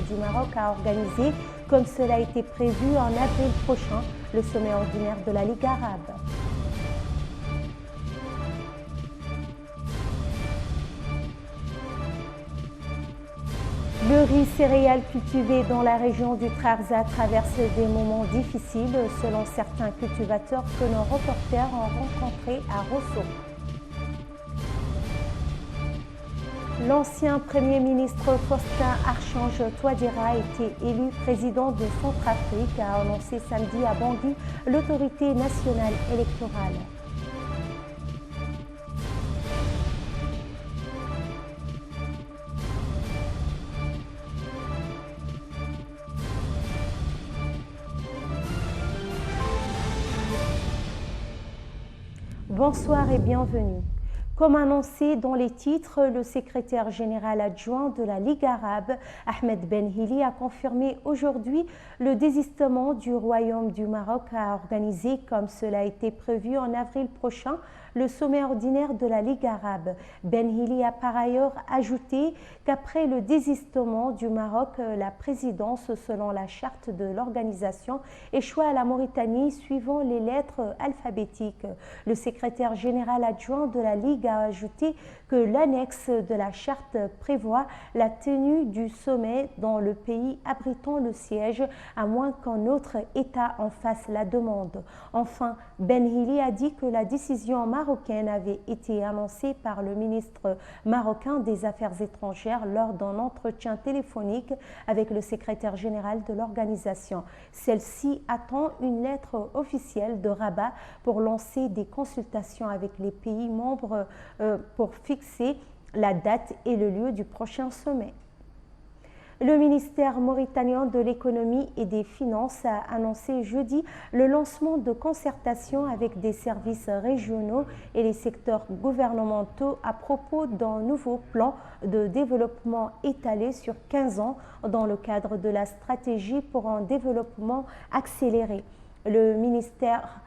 du Maroc a organisé, comme cela a été prévu en avril prochain, le sommet ordinaire de la Ligue arabe. Le riz céréales cultivé dans la région du Trarza traverse des moments difficiles, selon certains cultivateurs que nos reporters ont rencontrés à Rosso. L'ancien Premier ministre Faustin Archange Touadéra a été élu président de Centrafrique, a annoncé samedi à Bangui l'autorité nationale électorale. Bonsoir et bienvenue. Comme annoncé dans les titres, le secrétaire général adjoint de la Ligue arabe, Ahmed Ben Hili, a confirmé aujourd'hui le désistement du Royaume du Maroc à organiser, comme cela a été prévu en avril prochain, le sommet ordinaire de la Ligue arabe. Ben Hili a par ailleurs ajouté qu'après le désistement du Maroc, la présidence, selon la charte de l'organisation, échoua à la Mauritanie suivant les lettres alphabétiques. Le secrétaire général adjoint de la Ligue a ajouté que l'annexe de la charte prévoit la tenue du sommet dans le pays abritant le siège, à moins qu'un autre État en fasse la demande. Enfin, Ben Hili a dit que la décision marocaine avait été annoncée par le ministre marocain des Affaires étrangères lors d'un entretien téléphonique avec le secrétaire général de l'organisation. Celle-ci attend une lettre officielle de Rabat pour lancer des consultations avec les pays membres pour fixer la date et le lieu du prochain sommet. Le ministère mauritanien de l'économie et des finances a annoncé jeudi le lancement de concertations avec des services régionaux et les secteurs gouvernementaux à propos d'un nouveau plan de développement étalé sur 15 ans dans le cadre de la stratégie pour un développement accéléré. Le ministère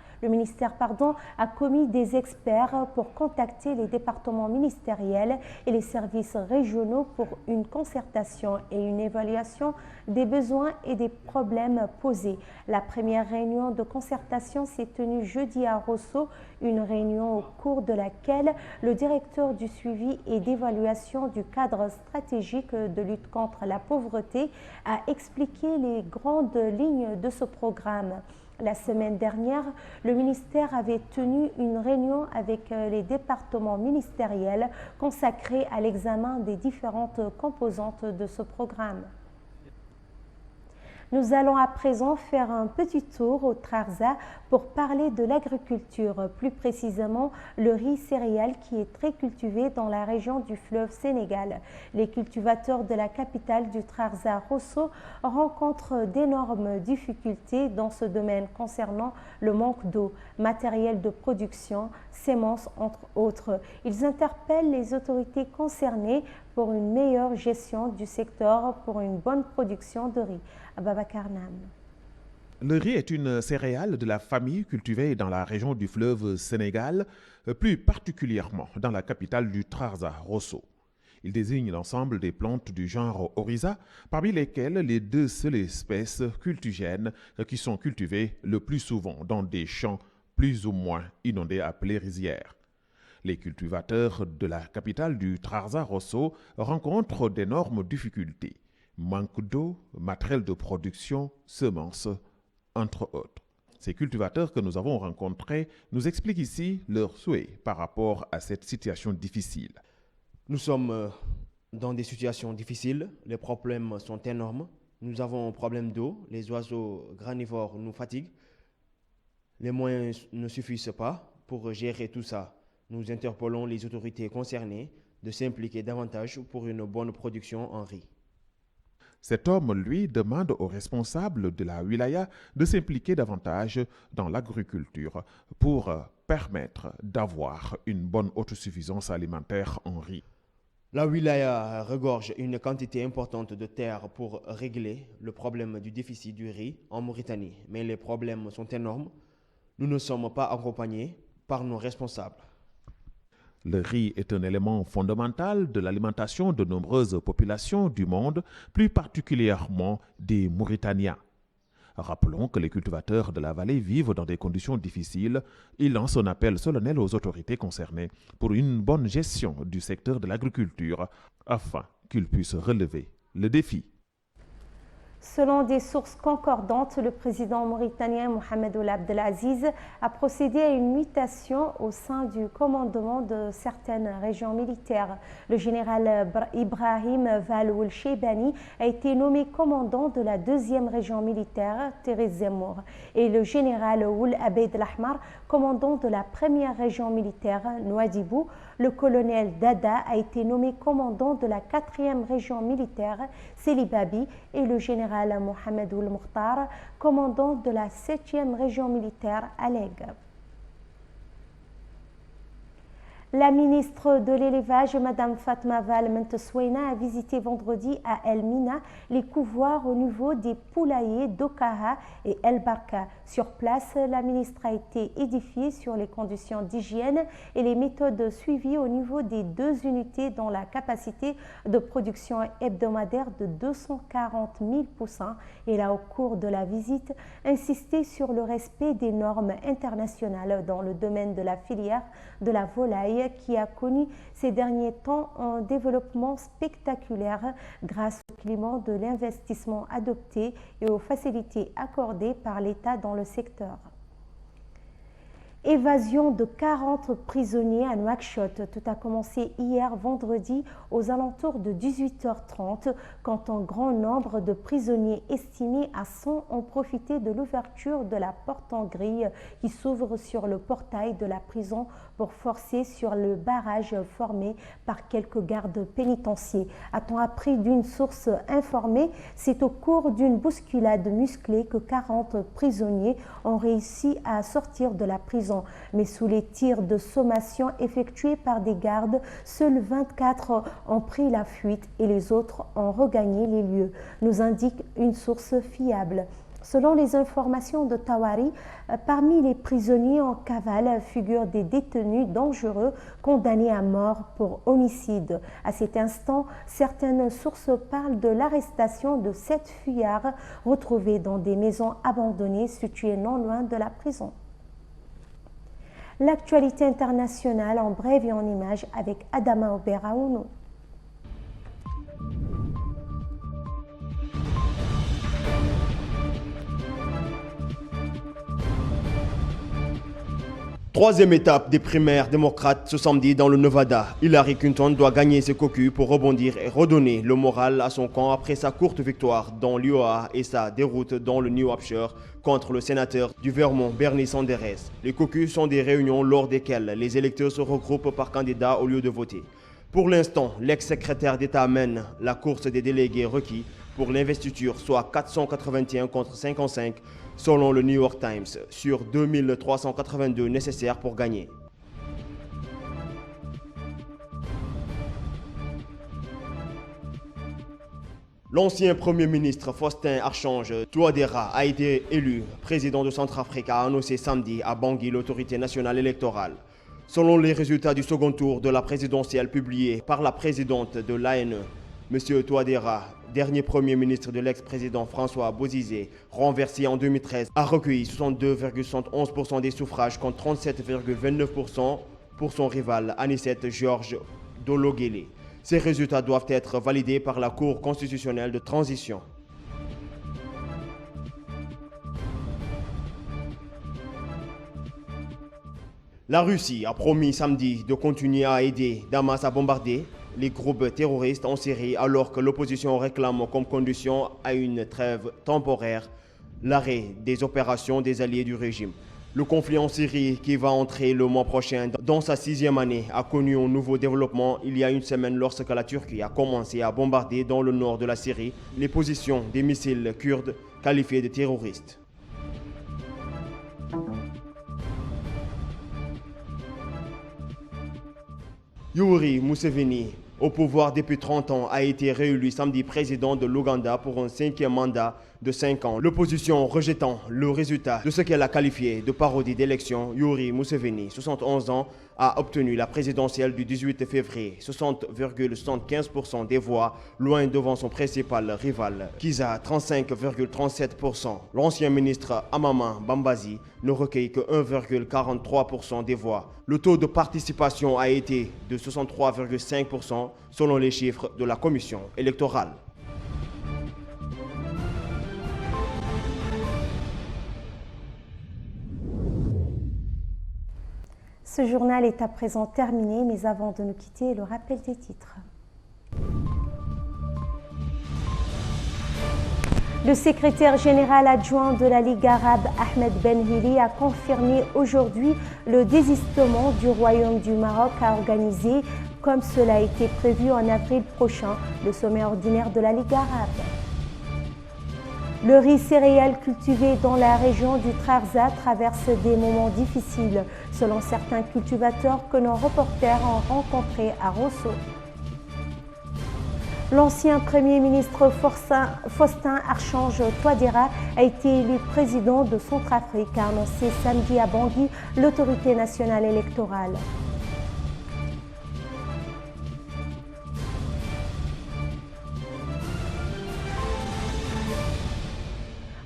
a commis des experts pour contacter les départements ministériels et les services régionaux pour une concertation et une évaluation des besoins et des problèmes posés. La première réunion de concertation s'est tenue jeudi à Rosso, une réunion au cours de laquelle le directeur du suivi et d'évaluation du cadre stratégique de lutte contre la pauvreté a expliqué les grandes lignes de ce programme. La semaine dernière, le ministère avait tenu une réunion avec les départements ministériels consacrés à l'examen des différentes composantes de ce programme. Nous allons à présent faire un petit tour au Trarza pour parler de l'agriculture, plus précisément le riz céréales qui est très cultivé dans la région du fleuve Sénégal. Les cultivateurs de la capitale du Trarza, Rosso, rencontrent d'énormes difficultés dans ce domaine concernant le manque d'eau, matériel de production, semences entre autres. Ils interpellent les autorités concernées pour une meilleure gestion du secteur pour une bonne production de riz. Ababacar Nam. Le riz est une céréale de la famille cultivée dans la région du fleuve Sénégal, plus particulièrement dans la capitale du Trarza, Rosso. Il désigne l'ensemble des plantes du genre Oryza, parmi lesquelles les deux seules espèces cultigènes qui sont cultivées le plus souvent dans des champs plus ou moins inondés appelés rizières. Les cultivateurs de la capitale du Trarza, Rosso, rencontrent d'énormes difficultés. Manque d'eau, matériel de production, semences, entre autres. Ces cultivateurs que nous avons rencontrés nous expliquent ici leurs souhaits par rapport à cette situation difficile. Nous sommes dans des situations difficiles, les problèmes sont énormes. Nous avons un problème d'eau, les oiseaux granivores nous fatiguent. Les moyens ne suffisent pas pour gérer tout ça. Nous interpellons les autorités concernées de s'impliquer davantage pour une bonne production en riz. Cet homme, lui, demande aux responsables de la wilaya de s'impliquer davantage dans l'agriculture pour permettre d'avoir une bonne autosuffisance alimentaire en riz. La wilaya regorge une quantité importante de terre pour régler le problème du déficit du riz en Mauritanie, mais les problèmes sont énormes. Nous ne sommes pas accompagnés par nos responsables. Le riz est un élément fondamental de l'alimentation de nombreuses populations du monde, plus particulièrement des Mauritaniens. Rappelons que les cultivateurs de la vallée vivent dans des conditions difficiles. Ils lancent un appel solennel aux autorités concernées pour une bonne gestion du secteur de l'agriculture afin qu'ils puissent relever le défi. Selon des sources concordantes, le président mauritanien Mohamed Ould Abdelaziz a procédé à une mutation au sein du commandement de certaines régions militaires. Le général Ibrahim Valoul Cheibani a été nommé commandant de la 2e région militaire, Tiris Zemmour, et le général Ould Abeid Lahmar, commandant de la 1e région militaire, Nouadhibou. Le colonel Dada a été nommé commandant de la 4e région militaire, Selibabi, et le général Mohamed Ould Mokhtar, commandant de la 7e région militaire, Aleg. La ministre de l'Élevage, Mme Fatma Val Mentesouena, a visité vendredi à El Mina les couvoirs au niveau des poulaillers d'Okaha et El Barka. Sur place, la ministre a été édifiée sur les conditions d'hygiène et les méthodes suivies au niveau des 2 unités dont la capacité de production hebdomadaire de 240 000 poussins. Elle a, au cours de la visite, insisté sur le respect des normes internationales dans le domaine de la filière de la volaille, qui a connu ces derniers temps un développement spectaculaire grâce au climat de l'investissement adopté et aux facilités accordées par l'État dans le secteur. Évasion de 40 prisonniers à Nouakchott. Tout a commencé hier vendredi aux alentours de 18h30 quand un grand nombre de prisonniers estimés à 100 ont profité de l'ouverture de la porte en grille qui s'ouvre sur le portail de la prison pour forcer sur le barrage formé par quelques gardes pénitentiaires. A-t-on appris d'une source informée, c'est au cours d'une bousculade musclée que 40 prisonniers ont réussi à sortir de la prison. Mais sous les tirs de sommation effectués par des gardes, seuls 24 ont pris la fuite et les autres ont regagné les lieux, nous indique une source fiable. Selon les informations de Tawari, parmi les prisonniers en cavale figurent des détenus dangereux condamnés à mort pour homicide. À cet instant, certaines sources parlent de l'arrestation de 7 fuyards retrouvés dans des maisons abandonnées situées non loin de la prison. L'actualité internationale en bref et en images avec Adama Oberaounou. Troisième étape des primaires démocrates ce samedi dans le Nevada. Hillary Clinton doit gagner ses caucus pour rebondir et redonner le moral à son camp après sa courte victoire dans l'Iowa et sa déroute dans le New Hampshire contre le sénateur du Vermont Bernie Sanders. Les caucus sont des réunions lors desquelles les électeurs se regroupent par candidat au lieu de voter. Pour l'instant, l'ex-secrétaire d'État mène la course des délégués requis pour l'investiture, soit 481 contre 55, selon le New York Times, sur 2382 nécessaires pour gagner. L'ancien Premier ministre Faustin Archange Touadéra a été élu président de Centrafrique, a annoncé samedi à Bangui l'autorité nationale électorale. Selon les résultats du second tour de la présidentielle publiés par la présidente de l'ANE, M. Touadéra, dernier Premier ministre de l'ex-président François Bozizé, renversé en 2013, a recueilli 62,71% des suffrages contre 37,29% pour son rival Anicet Georges Dologuélé. Ces résultats doivent être validés par la Cour constitutionnelle de transition. La Russie a promis samedi de continuer à aider Damas à bombarder les groupes terroristes en Syrie alors que l'opposition réclame comme condition à une trêve temporaire l'arrêt des opérations des alliés du régime. Le conflit en Syrie, qui va entrer le mois prochain dans sa 6e année, a connu un nouveau développement il y a une semaine lorsque la Turquie a commencé à bombarder dans le nord de la Syrie les positions des missiles kurdes qualifiés de terroristes. Yoweri Museveni, au pouvoir depuis 30 ans, a été réélu samedi président de l'Ouganda pour un 5e mandat de 5 ans. L'opposition rejetant le résultat de ce qu'elle a qualifié de parodie d'élection, Yoweri Museveni, 71 ans, a obtenu la présidentielle du 18 février, 60,75% des voix, loin devant son principal rival, Kizza, 35,37%. L'ancien ministre Amama Bambazi ne recueille que 1,43% des voix. Le taux de participation a été de 63,5% selon les chiffres de la commission électorale. Ce journal est à présent terminé, mais avant de nous quitter, le rappel des titres. Le secrétaire général adjoint de la Ligue arabe, Ahmed Ben-Hili, a confirmé aujourd'hui le désistement du Royaume du Maroc à organiser, comme cela a été prévu en avril prochain, le sommet ordinaire de la Ligue arabe. Le riz céréales cultivé dans la région du Trarza traverse des moments difficiles, selon certains cultivateurs que nos reporters ont rencontrés à Rosso. L'ancien Premier ministre Faustin Archange Touadéra a été élu président de Centrafrique, a annoncé samedi à Bangui l'autorité nationale électorale.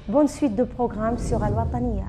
Bonne suite de programmes sur Al Wataniya.